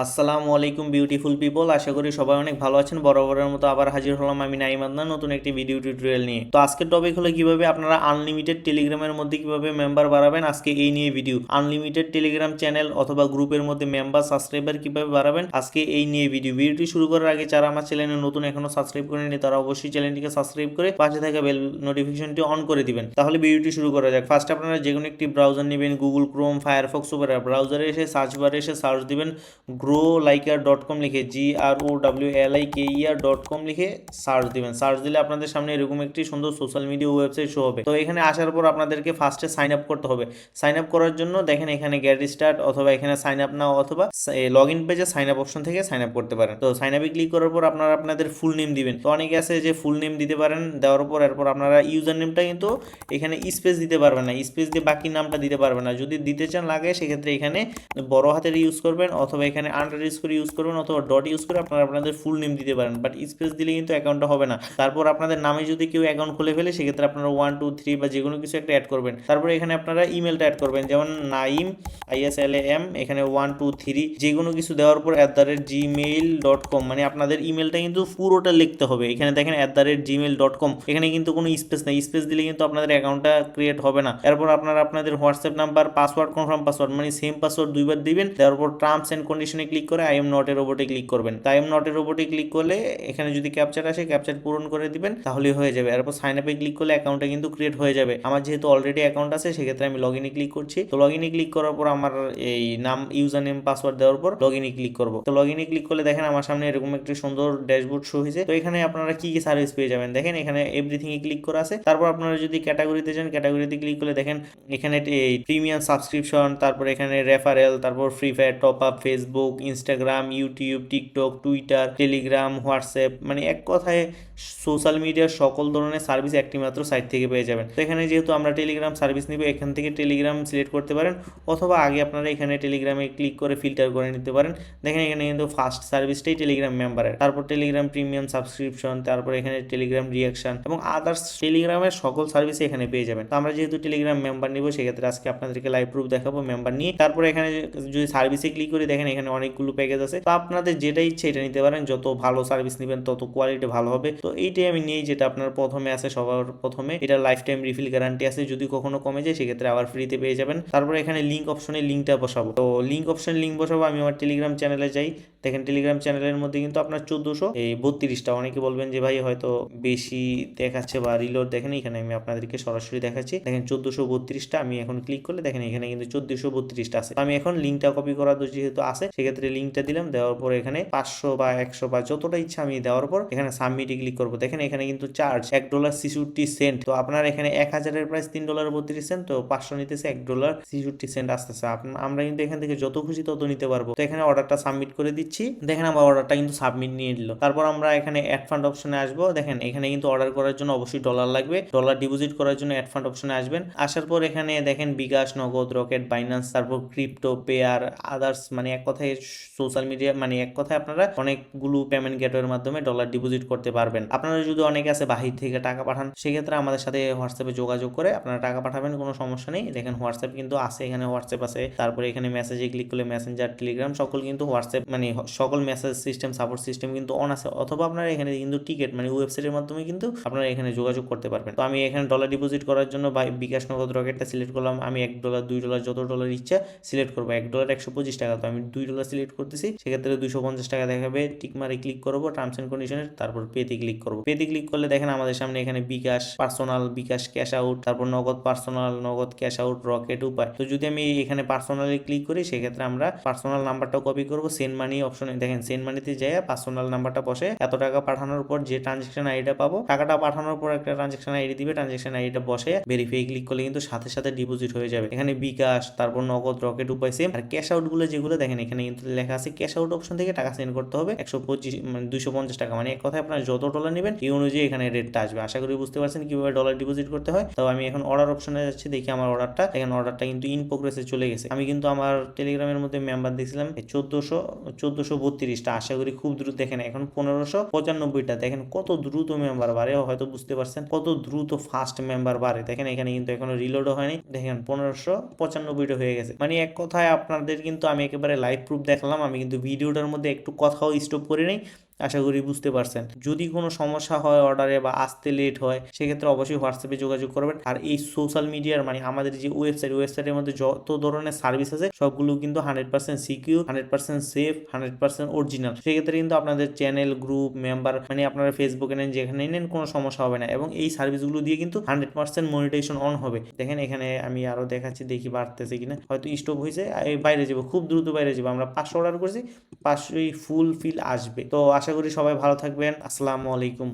আসসালামু আলাইকুম beautiful people, আশা করি সবাই অনেক ভালো আছেন। বরাবরের মতো আবার হাজির হলাম আমি নাইম আদনান নতুন একটি ভিডিও টিউটোরিয়াল নিয়ে। তো আজকের টপিক হলো কিভাবে আপনারা আনলিমিটেড টেলিগ্রামের মধ্যে কিভাবে মেম্বার বাড়াবেন। আজকে এই নিয়ে ভিডিও, আনলিমিটেড টেলিগ্রাম চ্যানেল অথবা গ্রুপের মধ্যে মেম্বার সাবস্ক্রাইবার কিভাবে বাড়াবেন, আজকে এই নিয়ে ভিডিওটি শুরু করার আগে যারা আমার চ্যানেলে নতুন এখনো সাবস্ক্রাইব করেনি তারা অবশ্যই চ্যানেলটিকে সাবস্ক্রাইব করে পাশে থাকা বেল নোটিফিকেশনটি অন করে দিবেন। তাহলে ভিডিওটি শুরু করা যাক। ফার্স্ট আপনারা যে কোনো একটি ব্রাউজার নেবেন, গুগল ক্রোম, ফায়ারফক্স ওপেরা। ব্রাউজারে এসে সার্চ বারে এসে সার্চ দিবেন growliker.com লিখে, growliker.com লিখে সার্চ দিবেন। সার্চ দিলে আপনাদের সামনে এরকম একটি সুন্দর সোশ্যাল মিডিয়া ওয়েবসাইট শো হবে। তো এখানে আসার পর আপনাদেরকে ফার্স্টে সাইন আপ করতে হবে। সাইন আপ করার জন্য দেখেন এখানে গেট স্টার্ট অথবা এখানে সাইন আপ নাও অথবা লগ ইন পেজে সাইন আপ অপশন থেকে সাইন আপ করতে পারেন। তো সাইন আপে ক্লিক করার পর আপনারা আপনাদের ফুল নেম দিবেন। তো অনেকে আছে যে ফুল নেম দিতে পারেন, দেওয়ার পর এরপর আপনারা ইউজার নেমটা কিন্তু এখানে স্পেস দিতে পারবেন না, স্পেস দিয়ে বাকি নামটা দিতে পারবেন না। যদি দিতে চান লাগে সেক্ষেত্রে এখানে বড় হাতের ইউজ করবেন অথবা এখানে আন্ডার ইউজ করবেন অথবা ডট ইউজ করে আপনারা আপনাদের ফুল নেম দিতে পারেন। বাট স্পেস দিলে কিন্তু অ্যাকাউন্টটা হবে না। তারপর আপনাদের নামে যদি কেউ অ্যাকাউন্ট খুলে ফেলে সেক্ষেত্রে আপনারা 1 2 3 বা যে কোনো কিছু একটা অ্যাড করবেন। তারপরে এখানে আপনারা ইমেলটা অ্যাড করবেন, যেমন নাইম ISLAM এখানে 1 2 3 যে কোনো কিছু দেওয়ার পর @gmail.com, মানে আপনাদের ইমেলটা কিন্তু পুরোটা লিখতে হবে। এখানে দেখেন @gmail.com, এখানে কিন্তু কোনো স্পেস নেই। স্পেস দিলে কিন্তু আপনাদের অ্যাকাউন্টটা ক্রিয়েট হবে না। এরপর আপনারা আপনাদের WhatsApp number, password, confirm password মানে সেম পাসওয়ার্ড দুইবার দিবেন। দেওয়ার পর টার্মস এন্ড কন্ডিশনে ক্লিক করে আই এম নট এর রোবটে ক্লিক করবেন। আই এম নট এর রোবটে ক্লিক করলে এখানে যদি ক্যাপচার আসে ক্যাপচার পূরণ করে দিবেন, তাহলে হয়ে যাবে। এরপর সাইন আপে ক্লিক করলে অ্যাকাউন্টটা কিন্তু ক্রিয়েট হয়ে যাবে। আমার যেহেতু অলরেডি অ্যাকাউন্ট আছে সেক্ষেত্রে আমি লগ ইনে ক্লিক করছি। তো লগ ইনে ক্লিক করার পর আমার এই নাম, ইউজার নেম, পাসওয়ার্ড দেওয়ার পর লগ ইনে ক্লিক করব। তো লগ ইনে ক্লিক করলে দেখেন আমার সামনে এরকম একটি সুন্দর ড্যাশবোর্ড শো হয়েছে। তো এখানে আপনারা কি কি সার্ভিস পেয়ে যাবেন দেখেন, এখানে এভরিথিং এ ক্লিক করা আছে। তারপর আপনারা যদি ক্যাটাগরিতে যান, ক্যাটাগরিতে ক্লিক করলে দেখেন এখানে এই প্রিমিয়াম সাবস্ক্রিপশন, তারপর এখানে রেফারেল, তারপর free fire top up, Facebook, Instagram, YouTube, TikTok, Twitter, Telegram, WhatsApp, মানে এক কথায় সোশ্যাল মিডিয়ার সকল ধরনের সার্ভিস একটি মাত্র সাইট থেকে পেয়ে যাবেন। তো এখানে যেহেতু আমরা টেলিগ্রাম সার্ভিস নিব, এখান থেকে টেলিগ্রাম সিলেক্ট করতে পারেন অথবা আগে আপনারা এখানে টেলিগ্রামে ক্লিক করে ফিল্টার করে নিতে পারেন। দেখেন এখানে কিন্তু ফার্স্ট সার্ভিসটাই টেলিগ্রাম মেম্বারের, তারপর টেলিগ্রাম প্রিমিয়াম সাবস্ক্রিপশন, তারপর এখানে টেলিগ্রাম রিয়াকশন এবং আদার্স টেলিগ্রামের সকল সার্ভিস এখানে পেয়ে যাবেন। তো আমরা যেহেতু টেলিগ্রাম মেম্বার নিব সেক্ষেত্রে আজকে আপনাদেরকে লাইভ প্রুফ দেখাবো মেম্বার নিয়ে। তারপর এখানে যদি সার্ভিসে ক্লিক করে দেখেন এখানে অনেকগুলো প্যাকেজ আছে। তো আপনাদের যেটা ইচ্ছে এটা নিতে পারেন, যত ভালো সার্ভিস নেবেন তত কোয়ালিটি ভালো হবে। তো এইটাই আমি নিই, যেটা আপনার প্রথমে আছে সবার প্রথমে। এটা লাইফ টাইম রিফিল গ্যারান্টি আছে, যদি কখনো কমে যায় সেক্ষেত্রে আবার ফ্রিতে পেয়ে যাবেন। তারপর এখানে লিঙ্ক অপশনে লিঙ্কটা বসাবো। তো লিঙ্ক অপশনে লিঙ্ক বসাবো, আমি আমার টেলিগ্রাম চ্যানেলে যাই। দেখেন টেলিগ্রাম চ্যানেলের মধ্যে কিন্তু আপনার 1432টা, অনেকে বলবেন যে ভাই হয়তো বেশি দেখাচ্ছে বা রিলোড দেখেন, এখানে আমি আপনাদেরকে সরাসরি দেখাচ্ছি। দেখেন 1432টা, আমি এখন ক্লিক করলে দেখেন এখানে কিন্তু 1432টা আছে। আমি এখন লিঙ্কটা কপি করা যেহেতু আছে সেক্ষেত্রে লিঙ্কটা দিলাম। দেওয়ার পর এখানে 500 বা 100 বা যতটা ইচ্ছা আমি দেওয়ার পর এখানে সাবমিটে ক্লিক করবো। দেখেন এখানে কিন্তু চার্জ $1.66। তো আপনার এখানে 1000-এর প্রাইস $3.32। তো 500 নিতেছে $1.66 আসতেছে। আমরা কিন্তু এখান থেকে যত খুশি তত নিতে পারবো। তো এখানে অর্ডারটা সাবমিট করে দিচ্ছি। দেখেন আমার অর্ডারটা কিন্তু সাবমিট নিয়ে নিল। তারপর আমরা এখানে অ্যাড ফান্ড অপশনে আসবো। দেখেন এখানে কিন্তু অর্ডার করার জন্য অবশ্যই ডলার লাগবে। ডলার ডিপোজিট করার জন্য অ্যাড ফান্ড অপশনে আসবেন। আসার পর এখানে দেখেন বিকাশ, নগদ, রকেট, বাইন্যান্স, তারপর ক্রিপ্টো, পেয়ার, আদার্স, মানে এক কথায় সোশ্যাল মিডিয়া, মানে এক কথায় আপনারা অনেকগুলো পেমেন্ট গেটওয়ের মাধ্যমে ডলার ডিপোজিট করতে পারবেন। আপনারা যদি অনেকে আছে বাহির থেকে টাকা পাঠান সেক্ষেত্রে আমাদের সাথে হোয়াটসঅ্যাপে যোগাযোগ করে আপনারা টাকা পাঠাবেন, কোনো সমস্যা নেই। দেখেন হোয়াটসঅ্যাপ কিন্তু আছে, এখানে হোয়াটসঅ্যাপ আছে। তারপরে এখানে মেসেজে ক্লিক করলে মেসেঞ্জার, টেলিগ্রাম সকল কিন্তু হোয়াটসঅ্যাপ, মানে সকল মেসেজ সিস্টেম, সাপোর্ট সিস্টেম কিন্তু অন আছে। অথবা আপনারা এখানে কিন্তু টিকেট, মানে ওয়েবসাইটের মাধ্যমে কিন্তু আপনারা এখানে যোগাযোগ করতে পারবেন। তো আমি এখানে ডলার ডিপোজিট করার জন্য বিকাশ, নগদ, রকেটটা সিলেক্ট করলাম। আমি $1, $2 যত ডলার ইচ্ছা সিলেক্ট করবো। $1 125 টাকা, তো আমি $2 সিলেক্ট করতেছি। সেক্ষেত্রে 250 টাকা দেখাবে। টিক মারে ক্লিক করবো টার্মস এন্ড কন্ডিশনের, তারপর পেতে ক্লিক করবো। পেতে ক্লিক করলে দেখেন আমাদের সামনে এখানে বিকাশ পার্সোনাল, বিকাশ ক্যাশ আউট, তারপর নগদ পার্সোনাল, নগদ ক্যাশ আউট, রকেট, উপায়। তো যদি আমি এখানে পার্সোনালি ক্লিক করি সেক্ষেত্রে আমরা পার্সোনাল নাম্বারটা কপি করবো। সেন্ড মানি অপশনে দেখেন সেন্ড মানিতে যাই পার্সোনাল নাম্বারটা বসে এত টাকা পাঠানোর পর যে ট্রানজেকশন আইডিটা পাবো, টাকাটা পাঠানোর পর একটা ট্রানজেকশন আইডি দিবে, ট্রানজেকশন আইডিটা বসে ভেরিফাই ক্লিক করলে কিন্তু সাথে সাথে ডিপোজিট হয়ে যাবে। এখানে বিকাশ, তারপর নগদ, রকেট, উপায় সেম। আর ক্যাশ আউট গুলো যেগুলো দেখেন এখানে কিন্তু লেখা আছে ক্যাশ আউট অপশন থেকে টাকা সেন্ড করতে হবে 125, মানে 250 টাকা, মানে এক কথায় আপনার যত ডলার নেবেন এই অনুযায়ী এখানে রেটটা আসবে। আশা করি বুঝতে পারছেন কিভাবে ডলার ডিপোজিট করতে হয়। তো আমি এখন অর্ডার অপশনে যাচ্ছি, দেখি আমার অর্ডারটা। এখানে অর্ডারটা কিন্তু ইন প্রোগ্রেসে চলে গেছে। আমি কিন্তু আমার টেলিগ্রামের মধ্যে মেম্বার দেখছিলাম 1432টা। আশা করি খুব দ্রুত, দেখেন এখন 1595টা। দেখেন কত দ্রুত মেম্বার বাড়ে, হয়তো বুঝতে পারছেন কত দ্রুত ফাস্ট মেম্বার বাড়ে। দেখেন এখানে কিন্তু এখনো রিলোডও হয়নি, দেখেন 1595টা হয়ে গেছে। মানে এক কথায় আপনাদের কিন্তু আমি একেবারে লাইভ প্রুফ দেখালাম। আমি কিন্তু ভিডিওটার মধ্যে একটু কথাও স্টপ করে নেই, আশা করি বুঝতে পারছেন। যদি কোনো সমস্যা হয় অর্ডারে বা আসতে লেট হয়, সেক্ষেত্রে অবশ্যই হোয়াটসঅ্যাপে যোগাযোগ করবেন। আর এই সোশ্যাল মিডিয়ার মানে আমাদের যে ওয়েবসাইটের মধ্যে যত ধরনের সার্ভিস আছে সবগুলো কিন্তু 100% সিকিউর, 100% সেফ, 100% অরিজিনাল। সেক্ষেত্রে কিন্তু আপনাদের চ্যানেল, গ্রুপ, মেম্বার মানে আপনারা ফেসবুকে নেন, যেখানে নেন কোনো সমস্যা হবে না। এবং এই সার্ভিসগুলো দিয়ে কিন্তু 100% মনিটাইজেশন অন হবে। দেখেন এখানে আমি আরো দেখাচ্ছি, দেখি বাড়তেছে কিনা। হয়তো স্টপ হয়েছে, বাইরে যাবো, খুব দ্রুত বাইরে যাবো। আমরা 500 অর্ডার করছি, 500ই ফুল ফিল আসবে। তো আশা করি সবাই ভালো থাকবেন। আসসালামু আলাইকুম।